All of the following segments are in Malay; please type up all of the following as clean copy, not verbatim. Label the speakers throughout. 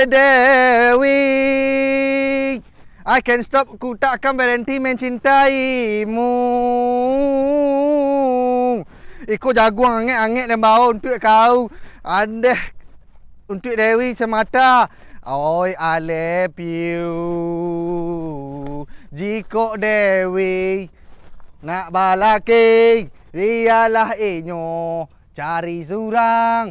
Speaker 1: Dewi, I can stop, ku takkan berhenti mencintaimu. Ikut jaguang angit-angit dan bau untuk kau. Andeh untuk Dewi semata. Oi, I love you. Jika Dewi nak balaki, rialah inyo cari surang.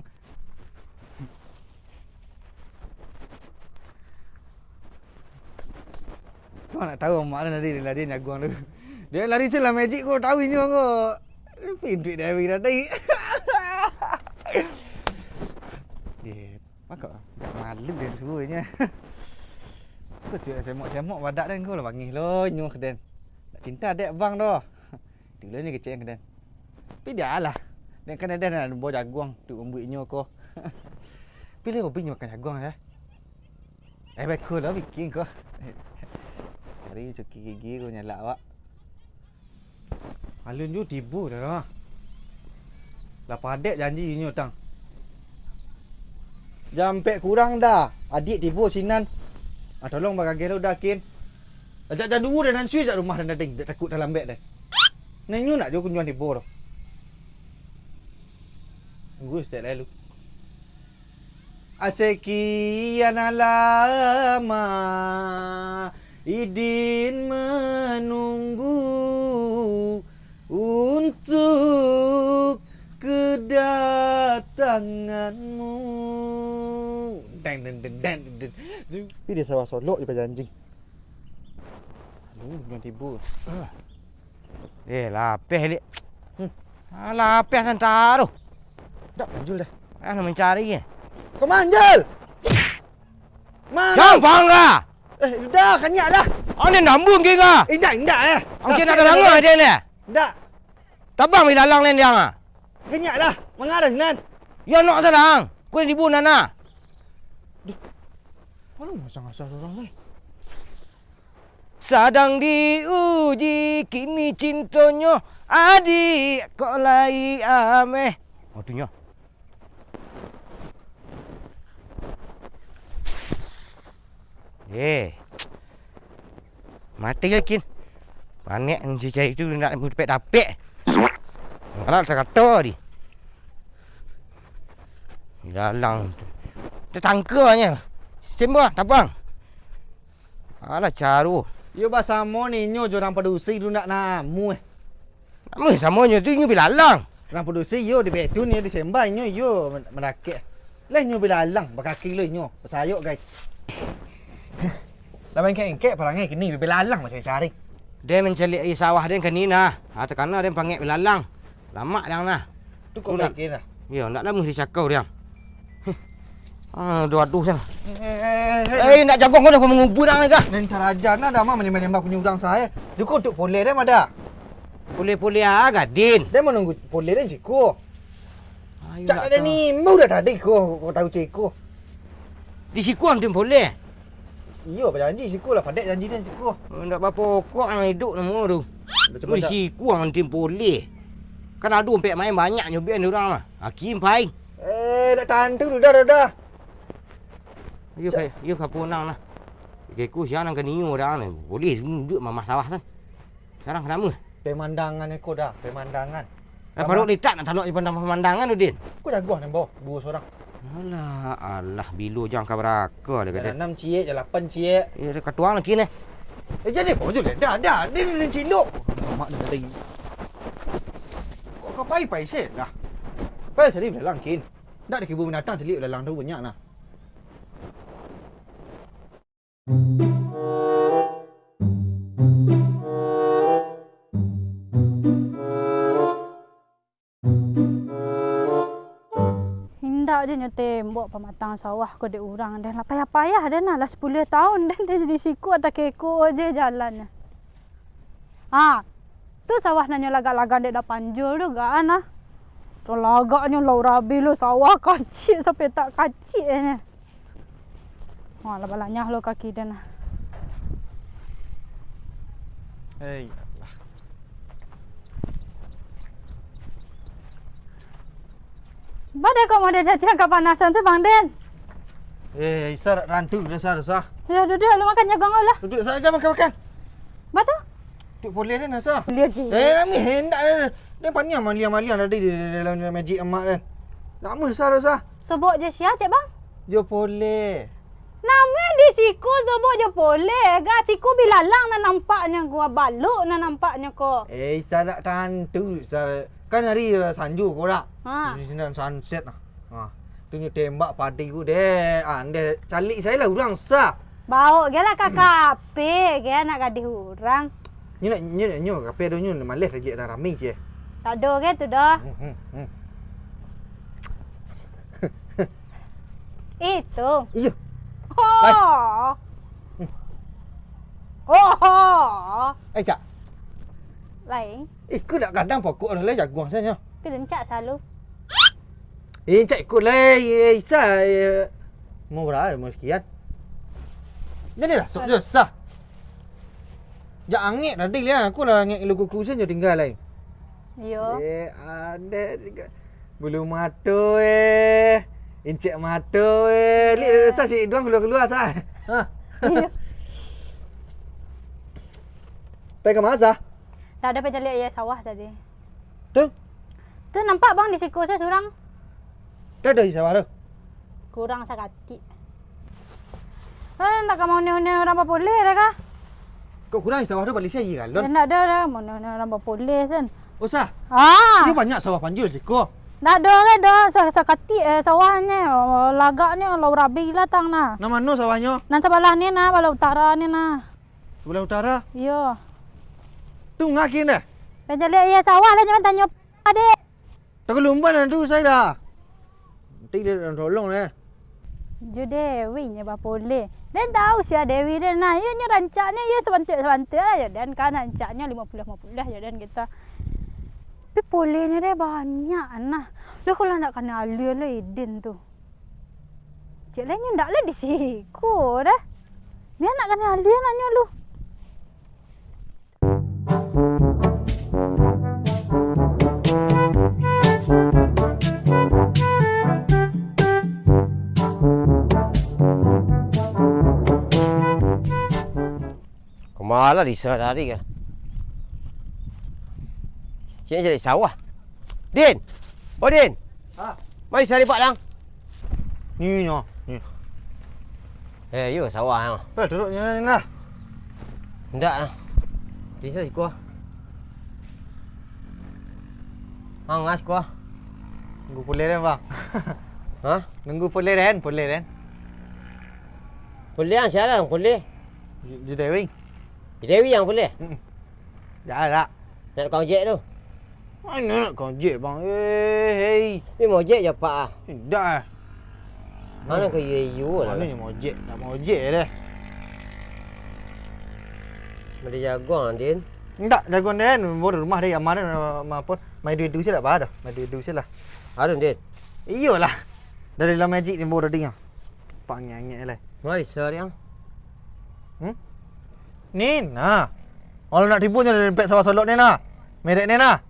Speaker 1: Kau nak tahu mak dia lari jaguang tu. Dia lari selah magic kau tahu inyo kau. Pintu Dewi dah tadi. Dia makak malu dia semuanya. Kau cakap semok-semok badak dan kau lah panggil lo nyu keden. Nak cinta dek bang doh. Dulu ni kecil keden. Tapi dia lah. Dan kan ada nak bawa jaguang untuk membuat nyu kau. Pilih apa nyu makan jaguang ya. Betul lah bikin kau. Cari cuki gigi kau nyala awak. Alun ju tibu dah lah. Lah padek janji nyu tang. Jampe kurang dah. Adik tibu sinan. Tolong bagi lo dah kin. Ajak dulu dan sui kat rumah dan dating takut dalam beg dah. Nyu nak jo kunjuan tibu dah. Tunggu step lalu. Sekian lama Idin menunggu untuk kedatanganmu. Dang. Ini dia sawah solok je pada anjing. Aduh, jangan tiba.
Speaker 2: Lapis ni. Lapis santar tu.
Speaker 1: Tak manjul dah.
Speaker 2: Nak mencari ke?
Speaker 1: Kau manjul. Mana?
Speaker 2: Jangan bangga.
Speaker 1: Dah kenyaklah.
Speaker 2: Ane nambung ke ngah?
Speaker 1: Indak eh.
Speaker 2: Angin nak dengar dia ni.
Speaker 1: Dak.
Speaker 2: Tabang bila lang len dia ngah.
Speaker 1: Kenyaklah. Mengarah sinan.
Speaker 2: Ya nak sedang. Kau di bu nana.
Speaker 1: Aduh, masa-masa orang ni.
Speaker 2: Sedang diuji kini cintanya adik kok lai ameh. Artinya. Mati yakin. Panik si cari tu nak dapet. Kalau tak kata di. Dalang tu. Tetangkanya. Sembah tabang. Alah caru.
Speaker 1: Yo basamo ni nyo jorang padusi tu nak namu.
Speaker 2: Namu samanya tu nyu bilalang.
Speaker 1: Orang padusi yo di betu ni di sembah nyo yo merakit. Lah nyo bilalang bakaki lo nyo. Pasayok guys. Lah main kengkek perangai kini bilalang macam cari.
Speaker 2: Dia mencari sawah dia kanina. Tekana dia panggil bilalang. Lama dah nah.
Speaker 1: Tu kau nak kira.
Speaker 2: Ya, nak lama disakau dia. Aduh sang. Nak jago kau dah mengubur dah ke?
Speaker 1: Nen karajan dah mah menyembah punya udang saya. Dia kau untuk pole dia mada.
Speaker 2: Pole gadin.
Speaker 1: Dia menunggu pole dia ciko. Cak ada ni mau dah tadi kau tahu ciko.
Speaker 2: Di siku am tim pole.
Speaker 1: Iyo berjanji siku lah padek janji dia siku.
Speaker 2: Ndak apa pokok ang hidup nama tu. Di siku am tim pole. Kan ada umpet main banyak nyobian dia orang mah. Hakim pai.
Speaker 1: Dah tantu dah.
Speaker 2: Yo kapunang lah. Keku siang nang kaniu dah ni. Boleh duduk mamah sawah kan. Sekarang kenapa?
Speaker 1: Pemandangan eko dah, pemandangan.
Speaker 2: Faruk litat nak taluk di pemandangan tu din.
Speaker 1: Kau jago nang bawa buah seorang.
Speaker 2: Alah bilu jangan kabaraka dia kata.
Speaker 1: 6 ciek, 8 ciek.
Speaker 2: Ya dia katuang lagi ni.
Speaker 1: Jadi apa je dah. Dia ni cinduk. Mak dia tadi. Kau pai set dah. Pai seli belalang kin. Dak ada kebun binatang seli belalang tu banyak nah.
Speaker 3: Hendak dia tembok pematang sawah kau dek orang dah lah payah dah nak lah 10 tahun dah dia jadi siku atau keko aje jalan. Tu sawah nanya lagak-lagak dek dah panjul juga nah. Tu lagaknya lau rabi lu sawah kacik sampai tak kacik ni. Lah balanya lo kaki dia nah.
Speaker 1: Hei.
Speaker 3: Badai kau mau dia cacian kepanasan se Bang Den.
Speaker 1: Isa nak rantu dah sah.
Speaker 3: Ya, duduk lu makan jagung kau lah.
Speaker 1: Duduk saja makan.
Speaker 3: Batu?
Speaker 1: Duduk boleh dah sah.
Speaker 3: Boleh je.
Speaker 1: Nami hendak dia panjang malia-malia tadi di dalam magic emak kan. Lama sah.
Speaker 3: Sebut je sia, cik bang.
Speaker 1: Yo boleh.
Speaker 3: Nama di siku sebut je boleh. Gak siku bilalang nak nampaknya gua baluk nak nampaknya kau.
Speaker 1: Isa nak rantu sah. Kan hari sanju kau dah.
Speaker 3: Ha.
Speaker 1: Di sini sunset lah. Tu ni tembak padi ku deh. Ande calik saya lah orang sah.
Speaker 3: Bau ge lah kakak ape ge nak gadis orang.
Speaker 1: Nyu kape do nyu malih lagi dah ramai je.
Speaker 3: Tak ada ge tu dah. Itu.
Speaker 1: Iya.
Speaker 3: Oh. Oh.
Speaker 1: Cak.
Speaker 3: Lain.
Speaker 1: Ku nak kadang pokok dah lah jaguang saya.
Speaker 3: Pi lencak selalu.
Speaker 1: Cak ikut lah. Isa mau berapa? Mau sekian. Jadi lah, sok je sah. Jak angit tadi lah. Aku lah angit lu kuku saja tinggal lah.
Speaker 3: Yo.
Speaker 1: Ada tiga. Bulu mata Encik mata Lihat sah cik duang keluar sah. Ha.
Speaker 3: Yo.
Speaker 1: Pergi ke mana sah?
Speaker 3: Dah ada pergi lihat sawah tadi.
Speaker 1: Tu.
Speaker 3: Tu nampak bang di siku saya seorang.
Speaker 1: Dah ada sawah tu.
Speaker 3: Kurang sakati. Nak kamu ni orang apa boleh dah kah?
Speaker 1: Kau kurang sawah tu balik saya kan lon.
Speaker 3: Nak ada dah mau ni orang apa boleh kan.
Speaker 1: Oh sah.
Speaker 3: Ah.
Speaker 1: Dia banyak sawah panjul siko.
Speaker 3: Nak ada ke dah sakati sawahnya. Lagaknya lau rabi lah tang nah.
Speaker 1: Nama mana sawahnya?
Speaker 3: Nan sebelah ni nah, sebelah utara ni nah.
Speaker 1: Sebelah utara.
Speaker 3: Yo.
Speaker 1: Tu ngakin dah.
Speaker 3: Pergi lihat ya sawah lah jangan tanya adik.
Speaker 1: Tak kelumpan tu saya dah. Nanti dia tolong dah.
Speaker 3: Jo Dewi nya apa boleh. Dan tahu sia Dewi dia nah. Ya nya rancaknya ya sebantik lah ya dan kan rancaknya 50 ya dan kita. Tapi bolehnya dia banyak nah. Lu kalau nak kena alur lah Idin tu. Cik lainnya ndak lah di siku dah. Biar nak kena alur nanya lu.
Speaker 2: Kemana Risa tadi kan? Cik cari sawah. Din. Oh Din.
Speaker 1: Ha.
Speaker 2: Mari cari pak lang.
Speaker 1: Ni nyo. Ni.
Speaker 2: Yo sawah hang.
Speaker 1: Duduknya ni lah.
Speaker 2: Ndak ah. Risa siko. Hang ngas ko.
Speaker 1: Nunggu boleh dah bang.
Speaker 2: Ha?
Speaker 1: Nunggu boleh dah.
Speaker 2: Boleh ang siapa yang boleh?
Speaker 1: Ju Dewi.
Speaker 2: Dewi yang boleh.
Speaker 1: Dah tak.
Speaker 2: Nak kau jet tu.
Speaker 1: Mana nak kau jet bang? Hei.
Speaker 2: Ni mau jet je pak ah.
Speaker 1: Dah.
Speaker 2: Mana kau you lah.
Speaker 1: Mana ni mau jet? Tak mau jet dah.
Speaker 2: Mesti jago Din.
Speaker 1: Tak, jagoan dia baru rumah dia aman apa? Mai duit saya dah pada. Mai duit saya lah.
Speaker 2: Harun Din.
Speaker 1: Iyalah. Dari dalam magic ni baru dia. Pak ngangit lah.
Speaker 2: Mari sir yang.
Speaker 1: Ni nah. Kalau nak tipu jangan dempet sawah solok ni nah. Merek ni nah.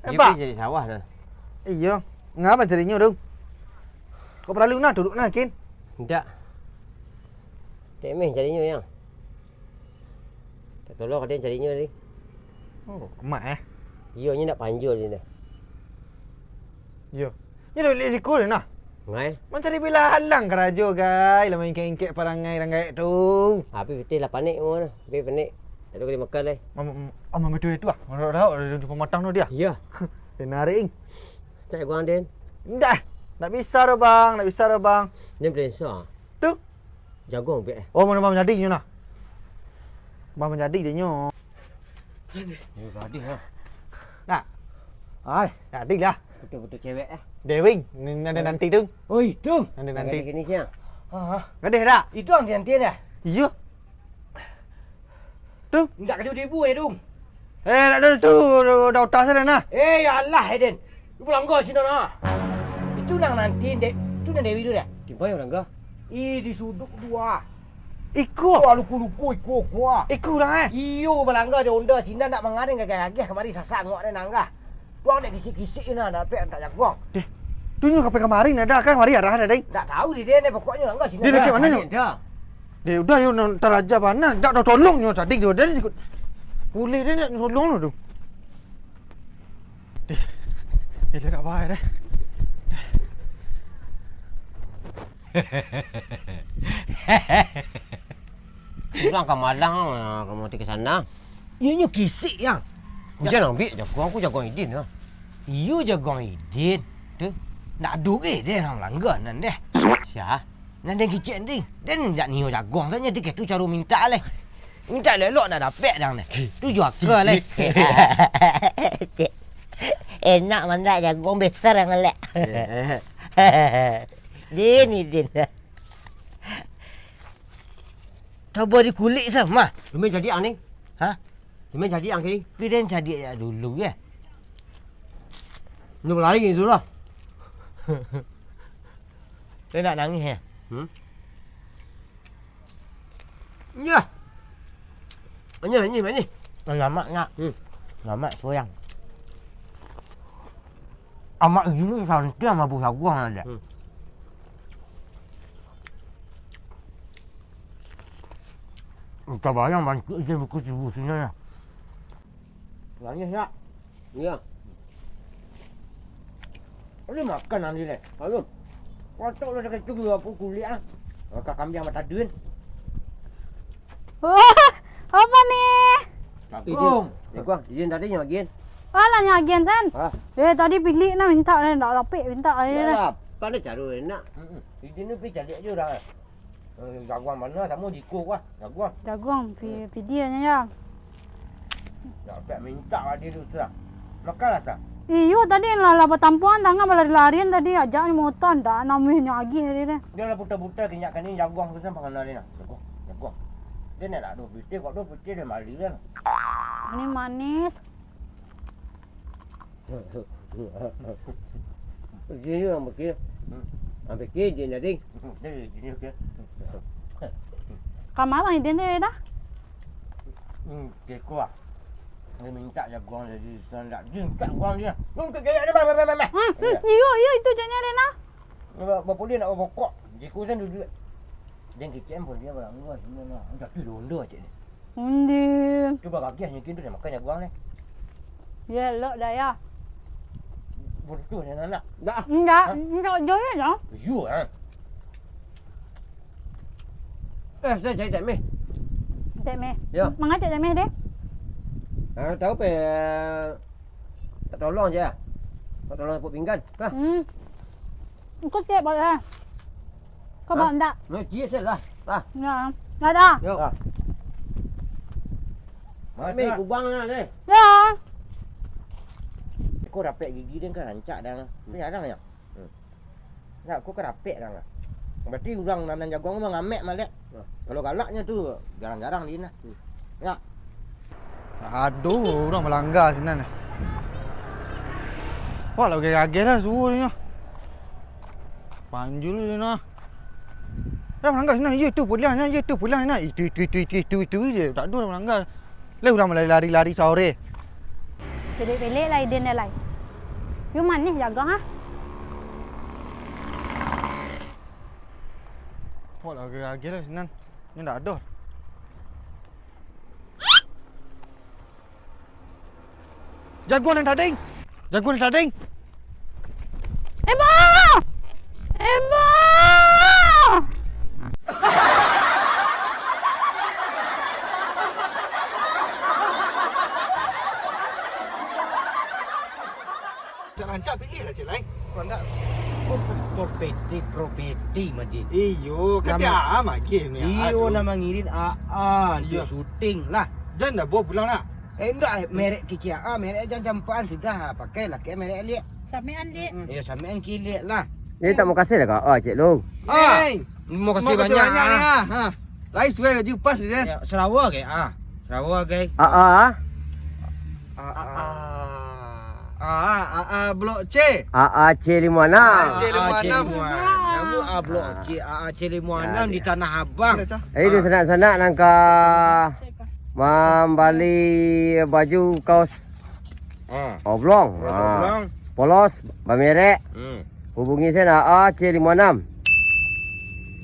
Speaker 2: Dia jadi sawah dah.
Speaker 1: Iya. Ngapa carinya tu? Kau perlu nak duduk nak kin?
Speaker 2: Ndak. Temeh carinya yang. Tak tolong dia carinya ni.
Speaker 1: Oh, emak
Speaker 2: Iyo ni nak panjul ni dah.
Speaker 1: Yo. Ni dah beli siku ni nah.
Speaker 2: Ngai.
Speaker 1: Mencari bila halang kerajo guys. Lama ingkek perangai rangai tu.
Speaker 2: Api betul lah panik mana. Api panik. Tak tahu dia makan lah.
Speaker 1: Mama betul itu ah. Mana tahu ada jumpa matang tu dia.
Speaker 2: Ya.
Speaker 1: Dia narik.
Speaker 2: Tak gua Din.
Speaker 1: Dah. Tak bisa dah bang, tak bisa dah bang.
Speaker 2: Dia berensa.
Speaker 1: Tu.
Speaker 2: Jago ambil eh.
Speaker 1: Oh, mana bang menjadi nyo nah. Bang menjadi dia nyo.
Speaker 2: Ni tadi ha.
Speaker 1: Nak. Ai, jadi lah.
Speaker 2: Betul-betul cewek eh.
Speaker 1: Dewi, ada nanti tu.
Speaker 2: Oi, tu.
Speaker 1: Ada nanti.
Speaker 2: Ini siang.
Speaker 1: Ada dah.
Speaker 2: Itu ang jantin dah.
Speaker 1: Iya. Tu.
Speaker 2: Ndak kena ribu dong.
Speaker 1: Nak ada tu dah utas dah nah.
Speaker 2: Allah Eden. Ibu langgar sini nah. Itu nang nanti dek. Itu nang Dewi tu dah. Timpai orang langgar. Di suduk dua.
Speaker 1: Iku.
Speaker 2: Luku iku.
Speaker 1: Iku dah
Speaker 2: Iyo balangga dia onda sini nak mengadeng gagah kemari sasak ngok dia nangga. Tuang dek kisik-kisik na nak pek tak jaguang.
Speaker 1: Deh. Tu nyu sampai kemarin ada kan? Mari ada ding.
Speaker 2: Tak tahu dia ni pokoknya enggak sini.
Speaker 1: Dia dekat mana ni?
Speaker 2: Dah.
Speaker 1: Dia udah yo teraja mana? Dak dah tolong nyu tadi dia dah ikut. Boleh dia nak tolong tu. Dia dekat bawah dah.
Speaker 4: Pulang ke Malang, kamu nanti ke sana.
Speaker 2: Ianya kisik yang.
Speaker 4: Jangan ambil jagoan, aku jagoan Idin lah.
Speaker 2: You jagoan Idin. Tu. Nak duk dia orang langganan deh.
Speaker 4: Syah.
Speaker 2: Nan dia kicik ni. Dan tak niyo jagoan saja dia tu cara minta leh. Minta lelok dah dapat dah ni. Tu juga leh.
Speaker 5: Enak mana jagung besar yang lek. Din.
Speaker 2: Tahu body kulit sama.
Speaker 4: Cuma jadi ang ni.
Speaker 2: Ha?
Speaker 4: Cuma jadi ang ni.
Speaker 2: Piden jadi ya dulu ya.
Speaker 4: Ni berlari ni sudah.
Speaker 2: Dia nak nangis ya.
Speaker 4: Ya. Ini.
Speaker 5: Lama ngak. Lama soyang.
Speaker 2: Amak ini santai sama bu jagoan ada. Kita bayang bantu dia buku distribusinya ya.
Speaker 4: Nangis tak? Ya.
Speaker 2: Boleh makan nanti leh.
Speaker 4: Lalu.
Speaker 2: Kotak lah dekat tu apa kulit ah. Maka kambing mata duit.
Speaker 3: Wah, apa nih?
Speaker 4: Jagoan. Jagoan. Idin tadi yang bagian.
Speaker 3: Alah nyagian san.
Speaker 4: Ha.
Speaker 3: Tadi pilih nak minta ni, nak rapik minta ni.
Speaker 4: Ya, pada cara enak.
Speaker 2: Idin ni pergi cari je orang. Jagoan mana sama jiko kah? Jagoan.
Speaker 3: Jagung, pi dia nya ya.
Speaker 2: Dapat minta dia tu sudah. Makanlah tak?
Speaker 3: Iyo tadi lah bertampuan tangan berlari-larian tadi ajak ni motor dah namanya nyagi hari ni.
Speaker 2: Dia lah putar-putar kenyakan ni jagoan pesan pangan dia nak. Jagoan. Dia nak dua putih, kau dua putih dia mali kan.
Speaker 3: Ini manis.
Speaker 4: Dia ni orang fikir. Ang fikir dia jadi.
Speaker 2: Dia gini okey.
Speaker 3: Kamar bang Idin tu dah.
Speaker 2: Keko ah. Dia minta jagoan jadi sandak. Dia kat jagoan dia. Lu ke gelak dia meh.
Speaker 3: Iyo itu jadinya dia nak.
Speaker 2: Bapa dia nak pokok. Jiko san duduk. Dia kicem pun dia barang luar sini lah. Dah tu londo cik ni.
Speaker 3: Undi.
Speaker 2: Cuba kaki hanya tu dia makan jagoan ni.
Speaker 3: Ya lok dah ya.
Speaker 2: Betul dia nak.
Speaker 4: Dah.
Speaker 3: Enggak joyo je.
Speaker 2: You ah.
Speaker 4: Saya cari tak meh.
Speaker 3: Tak meh.
Speaker 4: Ya.
Speaker 3: Mengajak tak meh deh.
Speaker 4: Tahu pe. Tak tolong je. Tak tolong put pinggan. Ha.
Speaker 3: Kau siap boleh. Kau bawa tak?
Speaker 4: Nak cie lah. Dah.
Speaker 3: Ya. Enggak ada.
Speaker 4: Yo. Meh
Speaker 2: Masa
Speaker 4: kubang lah ni.
Speaker 3: Ya.
Speaker 2: kau dapat gigi dia kan rancak dah. Ni jarang ya. Tak, kau kan dapat dah. Berarti orang nanam jagung memang amek malak. Kalau galaknya tu jarang-jarang dia nah. Ya.
Speaker 1: Aduh, orang melanggar sini ni. Wah, lah gagah dah suruh ni. Panjul ni nah. Dah melanggar sini. Ya tu pulang ni, ya tu pulang ni. Itu je. Tak ada orang melanggar. Lah orang lari-lari sore.
Speaker 3: Pelik-pelik lah Idin dia lah. You manis jagung ha?
Speaker 1: Wah, lah gagah dah sini. Ni tak ada. Jagoan yang tading. Jagoan yang tading.
Speaker 3: Eba! Eba!
Speaker 1: Rancak pilih lah cik lain. Kau nak
Speaker 2: Properti madi.
Speaker 1: iyo kata amat game ni.
Speaker 2: Iyo nama ngirin dia
Speaker 1: Ya.
Speaker 2: syuting lah.
Speaker 1: Dan dah bawa pulang nak.
Speaker 2: Endak merek kiki merek jam-jampaan sudah pakai lah ke merek liat.
Speaker 3: Samean dia.
Speaker 2: Ya sampean kilik lah.
Speaker 4: Dia tak mau kasih dah kau. Cik Long.
Speaker 2: Mau kasih banyak
Speaker 1: ni ha. Lain suai baju pas dia.
Speaker 2: Ya, Sarawak ke? Sarawak ke?
Speaker 1: Blok C.
Speaker 4: C56.
Speaker 1: C56.
Speaker 2: Kamu blok C56 di Tanah Abang.
Speaker 4: Itu senak-senak nangka membali baju kaos oblong.
Speaker 2: Oblong.
Speaker 4: Polos, bermerek. Hubungi saya nak AC56.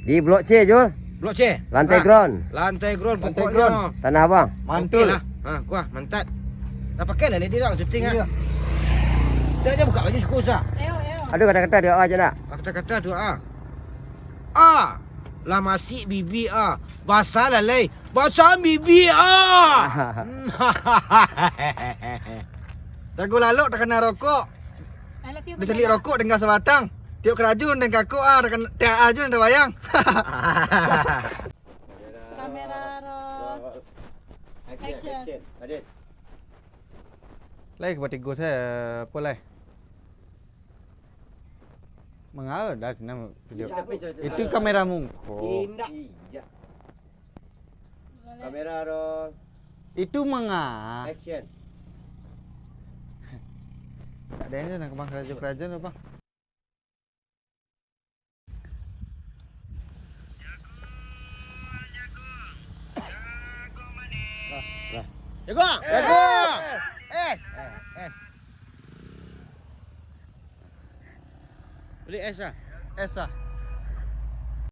Speaker 4: Di Blok C, Jul.
Speaker 2: Blok C.
Speaker 4: Lantai
Speaker 2: Ha.
Speaker 4: ground.
Speaker 2: Lantai ground
Speaker 1: Lantai
Speaker 2: pokoknya.
Speaker 1: ground.
Speaker 4: Tanah abang.
Speaker 1: Mantul.
Speaker 2: Okey lah. Ha, kuah mantat. Dah pakai lah lady orang syuting ah.
Speaker 1: Ya.
Speaker 2: Saya je buka baju suku sah.
Speaker 4: Ada kata-kata dia aja nak.
Speaker 2: Kata-kata tu ah. Ah. Lah masih bibi ah. Basah lah lay. Basah bibi ah.
Speaker 1: Dagu laluk tak kena rokok.
Speaker 3: I love you.
Speaker 1: Dia selit rokok dengan sebatang. Tiup kerajun dan kakuk tak kena tiak ajun dah bayang.
Speaker 3: Kamera roll. Action.
Speaker 4: Adit.
Speaker 1: Lai kepada tiga saya apa lai? Mengapa dah senang video? Itu kamera mungko.
Speaker 4: Iya. Kamera roll.
Speaker 1: Itu mengapa?
Speaker 4: Action.
Speaker 1: Tak ada yang nak kembang kerajaan apa?
Speaker 2: Jago. Jago. Es. Es. Beli es ah.
Speaker 1: Esa.